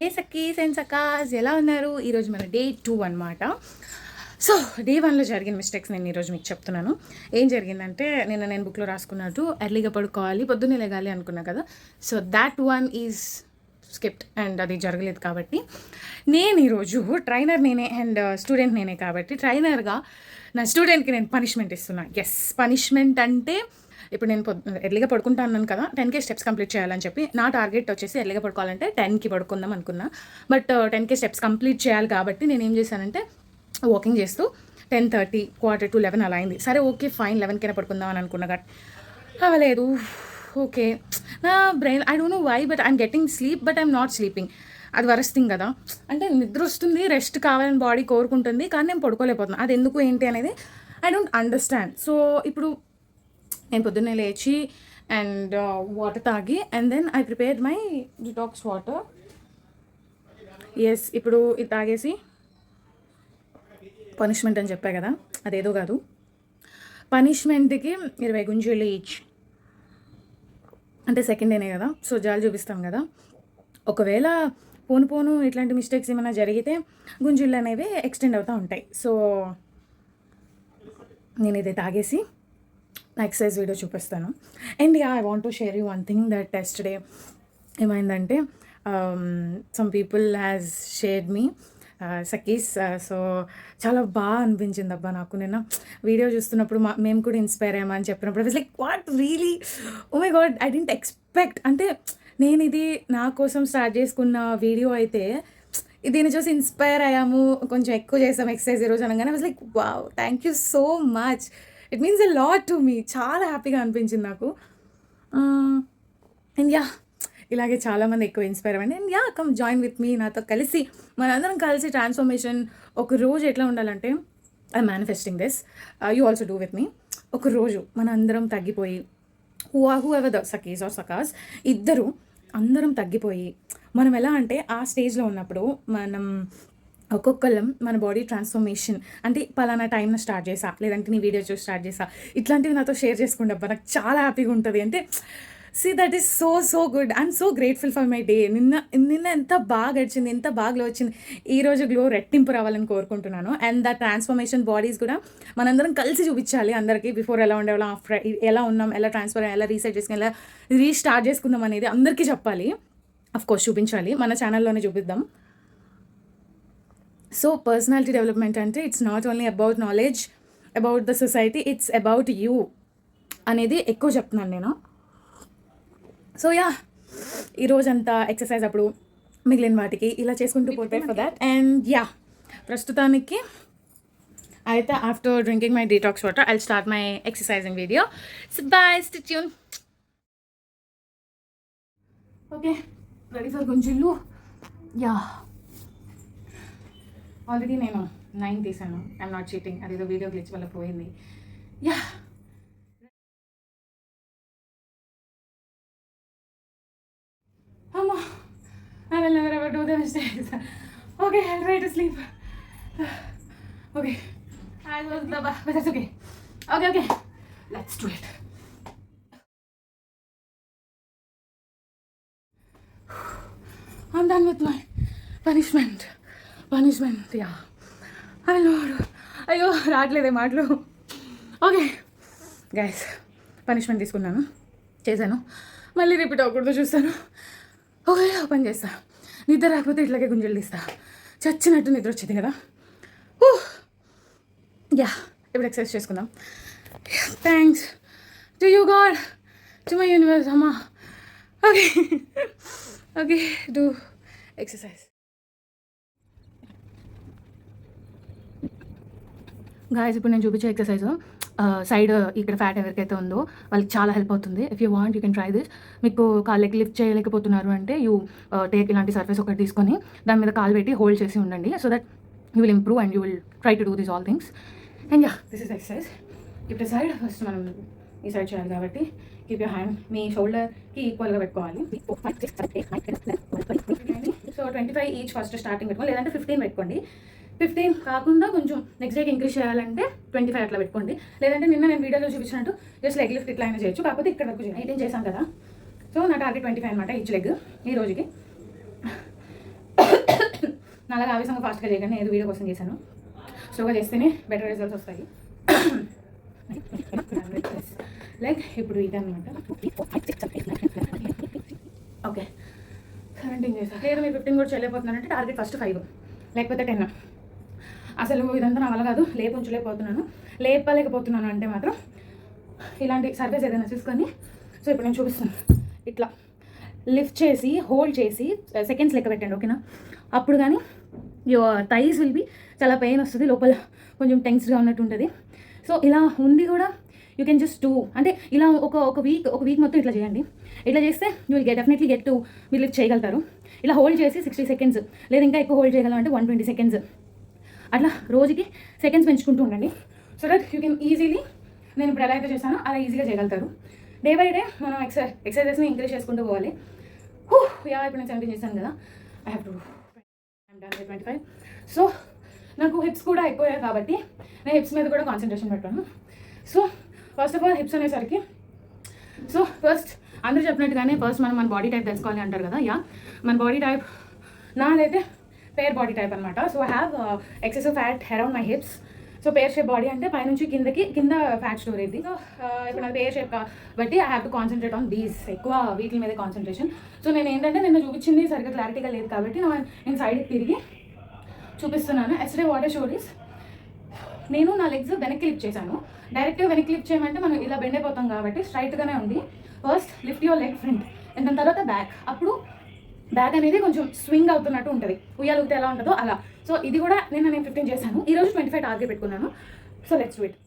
ఏ సక్కీస్ and సకాస్ ఎలా ఉన్నారు? ఈరోజు మన డే 2 అనమాట. సో డే 1లో జరిగిన మిస్టేక్స్ నేను ఈరోజు మీకు చెప్తున్నాను. ఏం జరిగిందంటే నేను బుక్లో రాసుకున్నట్టు ఎర్లీగా పడుకోవాలి, పొద్దున్నే లెగాలి అనుకున్నా కదా. So that one is skipped and అది జరగలేదు. కాబట్టి నేను ఈరోజు ట్రైనర్ నేనే అండ్ స్టూడెంట్ నేనే కాబట్టి ట్రైనర్గా నా స్టూడెంట్కి నేను పనిష్మెంట్ ఇస్తున్నాను. ఎస్, పనిష్మెంట్ అంటే ఇప్పుడు నేను ఎర్లీగా పడుకుంటా అన్నాను కదా, 10K స్టెప్స్ కంప్లీట్ చేయాలని చెప్పి నా టార్గెట్ వచ్చేసి ఎర్లీగా పడుకోవాలంటే 10కి పడుకుందాం అనుకున్నా. బట్ 10K స్టెప్స్ కంప్లీట్ చేయాలి కాబట్టి నేను ఏం చేశానంటే వాకింగ్ చేస్తూ 10:30 11 అలా అయింది. సరే ఓకే ఫైన్, 11కైనా పడుకుందాం అని అనుకున్నా కానీ అవ్వలేదు. ఓకే, నా brain I don't know why but I'm getting sleep but I'm not sleeping. అది వరస్ట్ థింగ్ కదా. అంటే నిద్ర వస్తుంది, రెస్ట్ కావాలని బాడీ కోరుకుంటుంది, కానీ నేను పడుకోలేకపోతున్నాను. అది ఎందుకు ఏంటి అనేది ఐ డోంట్ అండర్స్టాండ్. సో ఇప్పుడు నేను పొద్దున్నే లేచి అండ్ వాటర్ తాగి and then I prepared my detox water. Yes, ఇప్పుడు ఇది తాగేసి పనిష్మెంట్ అని చెప్పా కదా, అదేదో కాదు. పనిష్మెంట్కి 20 గుంజీలు ఈచ్ అంటే సెకండ్ డేనే కదా, సో జాలి చూపిస్తాం కదా. ఒకవేళ పోను ఇట్లాంటి మిస్టేక్స్ ఏమైనా జరిగితే గుంజీలు అనేవి ఎక్స్టెండ్ అవుతూ ఉంటాయి. సో నేను ఇది తాగేసి నా ఎక్సర్సైజ్ వీడియో చూపిస్తాను. And I want to share you one thing that yesterday ఏమైందంటే some people has shared me సకీస్. సో చాలా బాగా అనిపించింది అబ్బా నాకు. నిన్న వీడియో చూస్తున్నప్పుడు మేము కూడా ఇన్స్పైర్ అయ్యామని చెప్పినప్పుడు it's like what really oh my God, I didn't expect. అంటే నేను ఇది నా కోసం స్టార్ట్ చేసుకున్న వీడియో అయితే దీన్ని చూసి ఇన్స్పైర్ అయ్యాము, కొంచెం ఎక్కువ చేసాం ఎక్సర్సైజ్ ఈరోజు అనగానే was like wow, thank you so much, it means a lot to me. చాలా హ్యాపీగా అనిపించింది నాకు. అండ్ యా, ఇలాగే చాలామంది ఎక్కువ ఇన్స్పైర్ అవ్వండి. And yeah, come join with me, నాతో కలిసి మనందరం కలిసి ట్రాన్స్ఫర్మేషన్. ఒక రోజు ఎట్లా ఉండాలంటే I manifesting this, you also do with me. ఒక రోజు మనందరం తగ్గిపోయి హూ ఎవర్ ద సకీస్ ఆర్ సకాస్ ఇద్దరు అందరం తగ్గిపోయి మనం ఎలా అంటే ఆ స్టేజ్లో ఉన్నప్పుడు మనం ఒక్కొక్కళ్ళం మన బాడీ ట్రాన్స్ఫర్మేషన్ అంటే పలానా టైంలో స్టార్ట్ చేసా, లేదంటే నీ వీడియో చూసి స్టార్ట్ చేసా, ఇట్లాంటివి నాతో షేర్ చేసుకుంటే అబ్బా నాకు చాలా హ్యాపీగా ఉంటుంది. అంటే see that is so good. I'm so grateful for my day. నిన్న ఎంత బాగా గడిచింది, ఎంత బాగా గ్లో వచ్చింది. ఈరోజు గ్లో రెట్టింపు రావాలని కోరుకుంటున్నాను. అండ్ ద ట్రాన్స్ఫర్మేషన్ బాడీస్ కూడా మనందరం కలిసి చూపించాలి అందరికీ. బిఫోర్ ఎలా ఉండేవాళ్ళం, ఆఫ్టర్ ఎలా ఉన్నాం, ఎలా ట్రాన్స్ఫర్, ఎలా రీసెట్ చేసుకుని, ఎలా రీస్టార్ట్ చేసుకుందాం అనేది అందరికీ చెప్పాలి. అఫ్కోర్స్ చూపించాలి, మన ఛానల్లోనే చూపిద్దాం. సో పర్సనాలిటీ డెవలప్మెంట్ అంటే it's not only about knowledge about the society, it's about you అనేది ఎక్కువ చెప్తున్నాను నేను. సో యా, ఈరోజంతా ఎక్సర్సైజ్ అప్పుడు మిగిలిన వాటికి ఇలా చేసుకుంటూ పోతే ఫర్ దాట్. అండ్ యా, ప్రస్తుతానికి అయితే after drinking my detox water I'll start my exercising video. So bye, stay tune. Okay, ready for గుంజిల్లు. యా, ఆల్రెడీ నేను 9 తీసాను, ఐఎమ్ నాట్ చీటింగ్. అదేదో వీడియో గ్లిచ్ వల్ల పోయింది. యా, అమ్మా, I will never ever do the mistakes. Okay, I'll try to sleep. Okay, I was the but that's okay. Okay, let's do it. I'm done with my punishment. Yeah. అయ్యో రావట్లేదే మాటలు. Okay guys, punishment తీసుకున్నాను, చేశాను, మళ్ళీ repeat అవ్వకూడదు చూస్తాను. Okay, open చేస్తా. నిద్ర రాకపోతే ఇట్లాగే గుంజలు తీస్తా. చచ్చినట్టు నిద్ర వచ్చింది కదా. యా, ఇప్పుడు ఎక్సర్సైజ్ చేసుకుందాం. Thanks to you God, to my universe. అమ్మా ఓకే డూ ఎక్సర్సైజ్. గాయస్, ఇప్పుడు నేను చూపించే ఎక్సర్సైజ్ సైడ్ ఇక్కడ ఫ్యాట్ ఎవరికైతే ఉందో వాళ్ళకి చాలా హెల్ప్ అవుతుంది. If you want you can try this. మీకు కాళ్ళకి లిఫ్ట్ చేయలేకపోతున్నారు అంటే యూ టేక్ ఇలాంటి సర్ఫేస్ ఒకటి తీసుకొని దాని మీద కాలు పెట్టి హోల్డ్ చేసి ఉండండి. So that you will improve and you will try to do this all things. And yeah, this is exercise. ఇప్పుడు సైడ్ ఫస్ట్ మనం ఈ సైడ్ చేయాలి కాబట్టి కీప్ యూర్ హ్యాండ్ మీ షోల్డర్కి ఈక్వల్గా పెట్టుకోవాలి. సో 25 ఈచ్ ఫస్ట్ స్టార్టింగ్ పెట్టుకోండి, లేదంటే 15 పెట్టుకోండి. 15 కాకుండా కొంచెం నెక్స్ట్ డేకి ఇంక్రీజ్ చేయాలంటే 25 అట్లా పెట్టుకోండి. లేదంటే నిన్న నేను వీడియోలో చూపించినట్టు జస్ట్ లెగ్ లిఫ్ట్ ఇట్లా అయినా చేయొచ్చు. కాకపోతే ఇక్కడ వరకు 18 చేశాను కదా, సో నా టార్గెట్ 25 అనమాట ఈచ్ లెగ్ ఈ రోజుకి. అలాగే ఆవేశంగా ఫాస్ట్గా చేయకండి, నేను వీడియో కోసం చేశాను. స్లోగా చేస్తేనే బెటర్ రిజల్ట్స్ వస్తాయి. లైక్ ఇప్పుడు ఇదన్నమాట. ఓకే 17 చేశాను. లేదు మీరు 15 కూడా చేయలేకపోతున్నారంటే టార్గెట్ ఫస్ట్ 5 లేకపోతే 10. అసలు ఇదంతా నా వల్ల కాదు, లేపలేకపోతున్నాను అంటే మాత్రం ఇలాంటి సర్ఫేస్ ఏదైనా చూసుకొని, సో ఇప్పుడు నేను చూపిస్తాను. ఇట్లా లిఫ్ట్ చేసి హోల్డ్ చేసి సెకండ్స్ లెక్క పెట్టండి, ఓకేనా? అప్పుడు కానీ యువర్ థైస్ విల్ బి చాలా పెయిన్ వస్తుంది, లోపల కొంచెం టెన్స్డ్గా ఉన్నట్టు ఉంటుంది. సో ఇలా ఉండి కూడా యూ కెన్ జస్ట్ డూ, అంటే ఇలా ఒక వీక్ మొత్తం ఇట్లా చేయండి. ఇట్లా చేస్తే you will definitely get to మీరు లిఫ్ట్ చేయగలుగుతారు. ఇలా హోల్డ్ చేసి 60 సెకండ్స్, లేదా ఇంకా ఎక్కువ హోల్డ్ చేయగలం అంటే 120 సెకండ్స్, అట్లా రోజుకి సెకండ్స్ పెంచుకుంటూ ఉండండి. So that you can easily, నేను ఇప్పుడు ఎలా అయితే చేస్తానో అలా ఈజీగా చేయగలుగుతారు. డే బై డే మనం ఎక్సర్సైజెస్ని ఇంక్రీజ్ చేసుకుంటూ పోవాలి. ఇప్పుడు నేను 17 చేశాను కదా, I have to done with 25. So నాకు హిప్స్ కూడా అయిపోయాయి కాబట్టి నేను హిప్స్ మీద కూడా కాన్సన్ట్రేషన్ పెట్టాను. So first of all hips అనేసరికి, సో ఫస్ట్ అందరూ చెప్పినట్టుగానే ఫస్ట్ మనం మన బాడీ టైప్ తెలుసుకోవాలి అంటారు కదా. మన బాడీ టైప్ నాదైతే పేర్ బాడీ టైప్ అనమాట. So I have excessive fat around my hips. So pear shape body అంటే పైనుంచి కింద ఫ్యాట్ స్టోర్ అయింది. సో ఇప్పుడు నాకు పేర్ షేప్ కాబట్టి I have to concentrate on these, ఎక్కువ వీటి మీద కాన్సన్ట్రేషన్. సో నేను ఏంటంటే నిన్న చూపించింది సరిగ్గా క్లారిటీగా లేదు కాబట్టి నేను సైడ్కి తిరిగి చూపిస్తున్నాను. Yesterday what I showed is, నేను నా లెగ్స్ వెనక్కి లిఫ్ట్ చేశాను. డైరెక్ట్గా వెనక్కి లిఫ్ట్ చేయమంటే మనం ఇలా బెండ్ అయిపోతాం కాబట్టి స్ట్రైట్గానే ఉంది. First lift your leg front and దాని తర్వాత బ్యాక్. అప్పుడు బ్యాక్ అనేది కొంచెం స్వింగ్ అవుతున్నట్టు ఉంటుంది, ఉయ్యాలు ఊగితే ఎలా ఉంటుందో అలా. సో ఇది కూడా నేను 15 చేశాను. ఈరోజు 25 టార్గెట్ పెట్టుకున్నాను. So let's do it.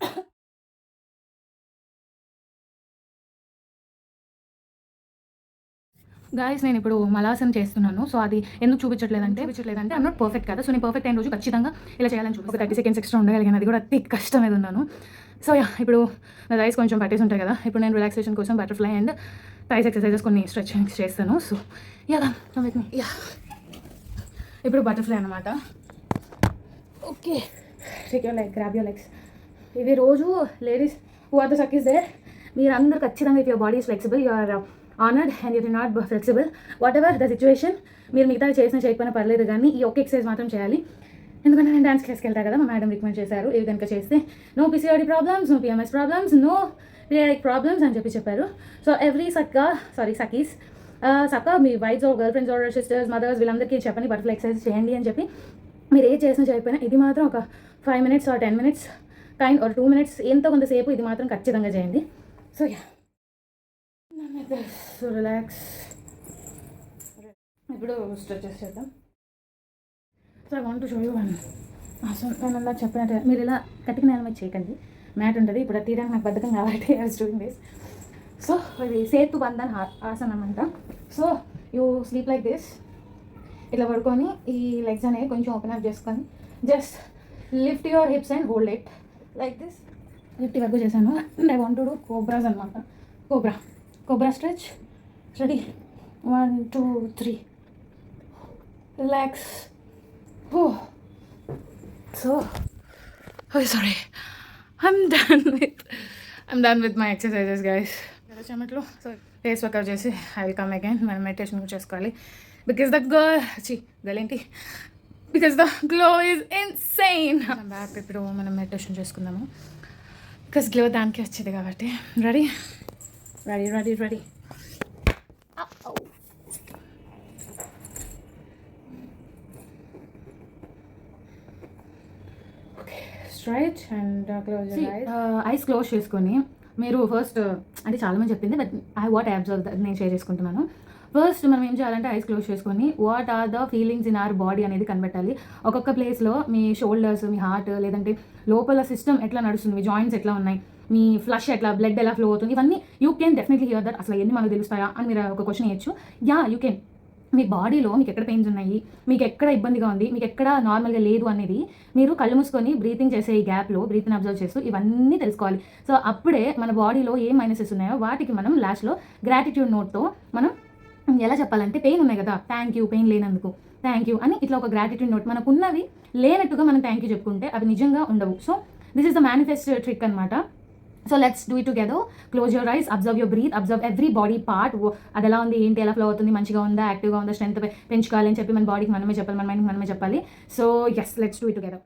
Guys నేను ఇప్పుడు మలాసన్ చేస్తున్నాను. సో అది ఎందుకు చూపించట్లేదంటే ఐమ్ నాట్ పర్ఫెక్ట్ కదా. సో నేను పర్ఫెక్ట్ అయిన రోజు ఖచ్చితంగా ఇలా చేయాలని చూపి ఒక 30 సెకండ్స్ ఎక్స్ట్రా ఉండగలిగాను. అది కూడా అతి కష్టం మీద ఉన్నాను. సో ఇప్పుడు నా థైస్ కొంచెం పట్టేసి ఉంటాయి కదా. ఇప్పుడు నేను రిలాక్సేషన్ కోసం బటర్ఫ్లై అండ్ థైస్ ఎక్సర్సైజెస్ కొన్ని స్ట్రెచింగ్స్ చేస్తాను. సో ఇప్పుడు బటర్ఫ్లై అనమాట. Okay, take your leg, grab your legs. ఇది రోజు లేడీస్ హూ ఆర్ ద సక్కీస్ దేర్, మీరు అందరూ ఖచ్చితంగా if your body is flexible, you are honoured and you not flexible, whatever the situation, మీరు మిగతా చేయకపోయినా పర్లేదు కానీ ఈ ఒక్క ఎక్సర్సైజ్ మాత్రం చేయాలి. ఎందుకంటే నేను డాన్స్ క్లాస్కి వెళ్తా కదా, మా మేడం రికమెండ్ చేశారు ఇవి కనుక చేస్తే no PCOD problems, no PMS problems, no periodic problems అని చెప్పారు. సో ఎవ్రీ సక్కీస్ మీ wifes or girl friends or sisters mothers వీళ్ళందరికీ చెప్పండి బటర్ఫ్లై ఎక్సర్సైజ్ చేయండి అని చెప్పి. మీరు ఏ చేసినా చేయకపోయినా ఇది మాత్రం ఒక 5 minutes or 10 minutes or 2 minutes ఎంతో కొంతసేపు ఇది మాత్రం ఖచ్చితంగా చేయండి. So relax. ఇప్పుడు స్ట్రెచెస్ చేద్దాం. So I want to show you one. So నేను అలా చెప్పినట్టు మీరు ఇలా కట్టిన నేల మీద చేయకండి, మ్యాట్ ఉంటుంది. ఇప్పుడు అది తీయడానికి నాకు బద్ధకం కాబట్టి I was doing this. So ఇది సేతు బంధన్ ఆసనం అంట. So you sleep like this, ఇట్లా పడుకొని ఈ లెగ్స్ అనేవి కొంచెం ఓపెన్ అప్ చేసుకొని just lift your hips and hold it like this. Lift వరకు చేశాను and I want to do cobras అనమాట. Cobra stretch. Ready, 1 2 3, relax. Sorry, I'm done with my exercises, guys. చెమట్లు. సో ఫేస్ వర్కౌట్ చేసి I will come again. మనం meditation కూడా చేసుకోవాలి because the glow is insane. Back ఇప్పుడు మనం meditation చేసుకుందాము because glow దానికి వచ్చేది కాబట్టి. Ready. Straight and close eyes close చేసుకొని మీరు ఫస్ట్, అంటే చాలామంది చెప్పింది బట్ వాట్ ఐ అబ్జర్వ్ నేను షేర్ చేసుకుంటున్నాను. ఫస్ట్ మనం ఏం చేయాలంటే ఐస్ క్లోజ్ చేసుకొని what are the feelings in our body అనేది కనిపెట్టాలి. ఒక్కొక్క ప్లేస్లో మీ షోల్డర్స్, మీ హార్ట్, లేదంటే లోపల సిస్టమ్ ఎట్లా నడుస్తుంది, మీ జాయింట్స్ ఎట్లా ఉన్నాయి, మీ ఫ్లష్ ఎట్లా, బ్లడ్ ఎలా ఫ్లో అవుతుంది, ఇవన్నీ you can definitely here that. అసలు ఎన్ని మనకు తెలుస్తాయా అని మీరు ఒక క్వశ్చన్ వేయచ్చు. You can. మీ బాడీలో మీకు ఎక్కడ పెయిన్స్ ఉన్నాయి, మీకు ఎక్కడ ఇబ్బందిగా ఉంది, మీకు ఎక్కడ నార్మల్గా లేదు అనేది మీరు కళ్ళు మూసుకొని బ్రీతింగ్ చేసే ఈ గ్యాప్లో బ్రీతింగ్ అబ్జర్వ్ చేస్తూ ఇవన్నీ తెలుసుకోవాలి. సో అప్పుడే మన బాడీలో ఏ మైనసెస్ ఉన్నాయో వాటికి మనం లాస్ట్లో గ్రాటిట్యూడ్ నోట్తో మనం ఎలా చెప్పాలంటే, పెయిన్ ఉన్నాయి కదా, థ్యాంక్ యూ, పెయిన్ లేనందుకు థ్యాంక్ యూ అని ఇట్లా ఒక గ్రాటిట్యూడ్ నోట్, మనకున్నవి లేనట్టుగా మనం థ్యాంక్ యూ చెప్పుకుంటే అవి నిజంగా ఉండవు. So this is the manifest trick అనమాట. So let's do it together. Close your eyes, observe your breath, observe every body part. అది ఎలా ఉంది, ఏంటి, ఎలా ఫ్లో అవుతుంది, మంచిగా ఉందా, యాక్టివ్గా ఉందా, స్ట్రెంత్ పెంచుకోవాలి అని చెప్పి మన బాడీకి మనమే చెప్పాలి, మన మైండ్కి మనమే చెప్పాలి. So yes, let's do it together.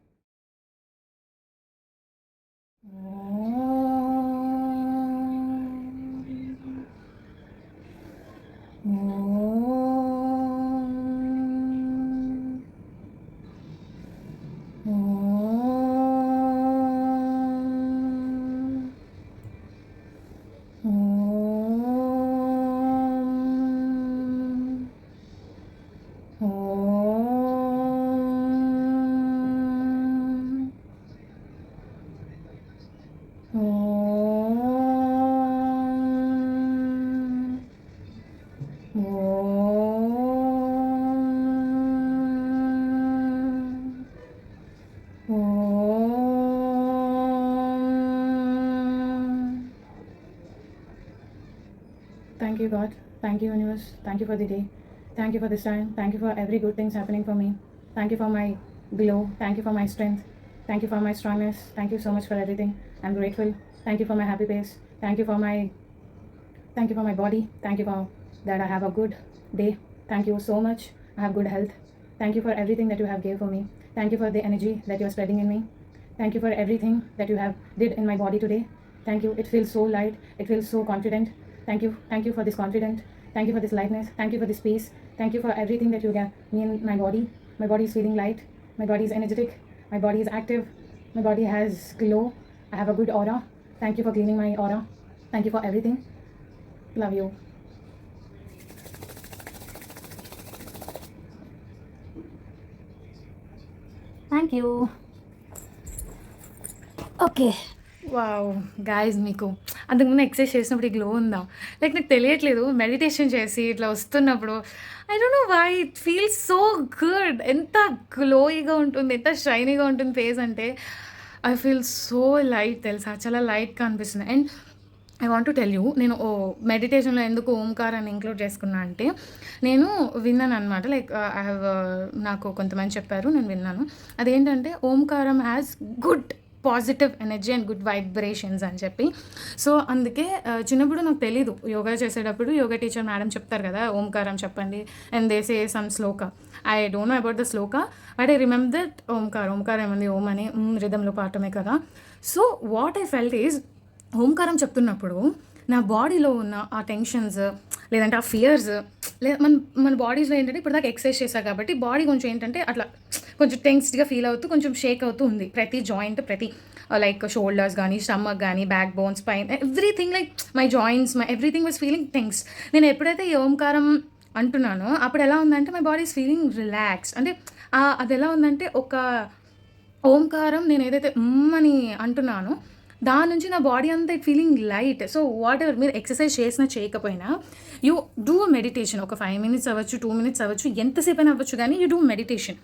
Thank you, God. Thank you, universe. Thank you for the day. Thank you for this time. Thank you for every good things happening for me. Thank you for my glow. Thank you for my strength. Thank you for my strongness. Thank you so much for everything. I'm grateful. Thank you for my happy face. Thank you for my body. Thank you for that I have a good day. Thank you so much. I have good health. Thank you for everything that you have gave for me. Thank you for the energy that you are spreading in me. Thank you for everything that you have did in my body today. Thank you. It feels so light. It feels so confident. Thank you. Thank you for this confidence. Thank you for this lightness. Thank you for this peace. Thank you for everything that you gave me in my body. My body is feeling light. My body is energetic. My body is active. My body has glow. I have a good aura. Thank you for cleaning my aura. Thank you for everything. Love you. Thank you. Okay. Wow guys, మీకు అంతకుముందు exercise చేసినప్పుడు ఈ glow ఉందా? Like నాకు తెలియట్లేదు. Meditation చేసి ఇట్లా వస్తున్నప్పుడు I don't know why it feels so good. ఎంత గ్లోయిగా ఉంటుంది, ఎంత షైనీగా ఉంటుంది ఫేస్ అంటే. ఐ ఫీల్ సో లైట్, తెలుసా, చాలా లైట్గా అనిపిస్తుంది. And I want to tell you, నేను మెడిటేషన్లో ఎందుకు ఓంకారాన్ని ఇంక్లూడ్ చేసుకున్నా అంటే, నేను విన్నాను అనమాట. లైక్ ఐ హ్యావ్ నాకు కొంతమంది చెప్పారు, నేను విన్నాను. అదేంటంటే ఓంకారం has good positive energy and good vibrations అని చెప్పి. సో అందుకే చిన్నప్పుడు నాకు తెలీదు. యోగా చేసేటప్పుడు యోగా టీచర్ మేడం చెప్తారు కదా, ఓంకారం చెప్పండి and they say some Shloka. I don't know about the Shloka, but I remember that ఓంకారం ఏమంది, ఓం అని రిధంలో పాఠమే కదా. So what I felt is, ఓంకారం చెప్తున్నప్పుడు నా బాడీలో ఉన్న ఆ టెన్షన్స్ లేదంటే ఆ ఫియర్స్ లేదా మన బాడీస్లో ఏంటంటే ఇప్పుడు దాకా ఎక్సర్సైజ్ చేశా కాబట్టి బాడీ కొంచెం ఏంటంటే అట్లా కొంచెం టెన్స్డ్గా ఫీల్ అవుతూ కొంచెం షేక్ అవుతూ ఉంది. ప్రతి జాయింట్, ప్రతి లైక్ షోల్డర్స్ కానీ, స్టమక్ కానీ, back bones, spine, everything, like my joints, my everything was feeling tense. నేను ఎప్పుడైతే ఈ ఓంకారం అంటున్నానో అప్పుడు ఎలా ఉందంటే my body is feeling relax. అంటే అది ఎలా ఉందంటే, ఒక ఓంకారం నేను ఏదైతే అని అంటున్నానో దాని నుంచి నా బాడీ అంతా feeling light. So what ever మీరు ఎక్సర్సైజ్ చేసినా చేయకపోయినా యూ డూ మెడిటేషన్. ఒక 5 minutes అవ్వచ్చు, 2 minutes అవ్వచ్చు, ఎంతసేపు అయినా అవ్వచ్చు, కానీ you do meditation.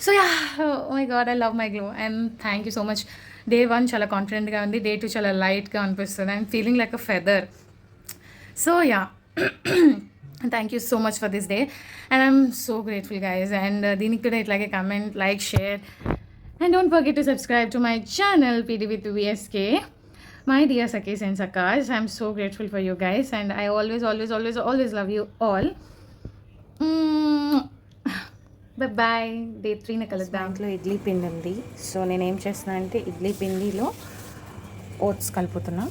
So yeah, oh my God, I love my glow and thank you so much. Day 1 చాలా కాన్ఫిడెంట్గా ఉంది, Day 2 చాలా లైట్గా అనిపిస్తుంది and feeling like a feather. So yeah, thank you so much for this day and I'm so grateful guys. And దీనికి కూడా ఇట్లాగే comment, like, share and don't forget to subscribe to my channel PD with VSK. My dear Sakis and Sakas, I'm so grateful for you guys and I always love you all. Bye bye. Day 3 న కలుద్దాం. దాంట్లో ఇడ్లీ పిండి ఉంది. So నేనేం చేస్తున్నా అంటే ఇడ్లీ పిండిలో oats కలుపుతున్నా.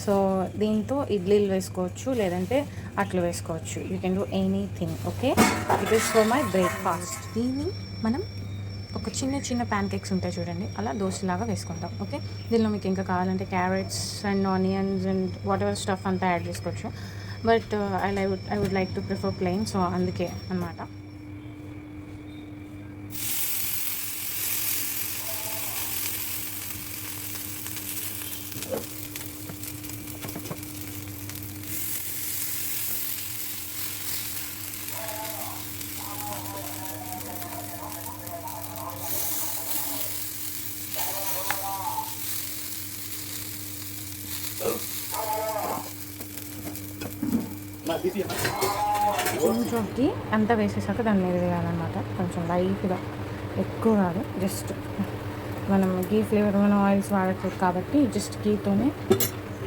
So దీంతో ఇడ్లీలు వేసుకోవచ్చు, లేదంటే అట్లు వేసుకోవచ్చు. You can do anything. Okay, it is for my breakfast. దీన్ని మనం ఒక చిన్న ప్యాన్ కేక్స్ ఉంటాయి చూడండి, అలా దోశలాగా వేసుకుంటాం. ఓకే, దీనిలో మీకు ఇంకా కావాలంటే carrots and onions and whatever stuff అంతా యాడ్ చేసుకోవచ్చు. But I would like to prefer plain, so అందుకే అనమాట. కొంచెంకి అంతా వేసేసాక దాని మీద వేయాలన్నమాట. కొంచెం లైట్గా, ఎక్కువ కాదు, జస్ట్ మనం గీ ఫ్లేవర్ మనం ఆయిల్స్ వాడట్లేదు కాబట్టి జస్ట్ గీతోనే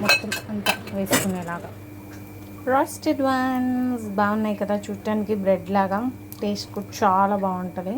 మొత్తం అంతా వేసుకునేలాగా. రోస్టెడ్ వన్స్ బాగున్నాయి కదా చూడటానికి, బ్రెడ్ లాగా. టేస్ట్ కూడా చాలా బాగుంటుంది.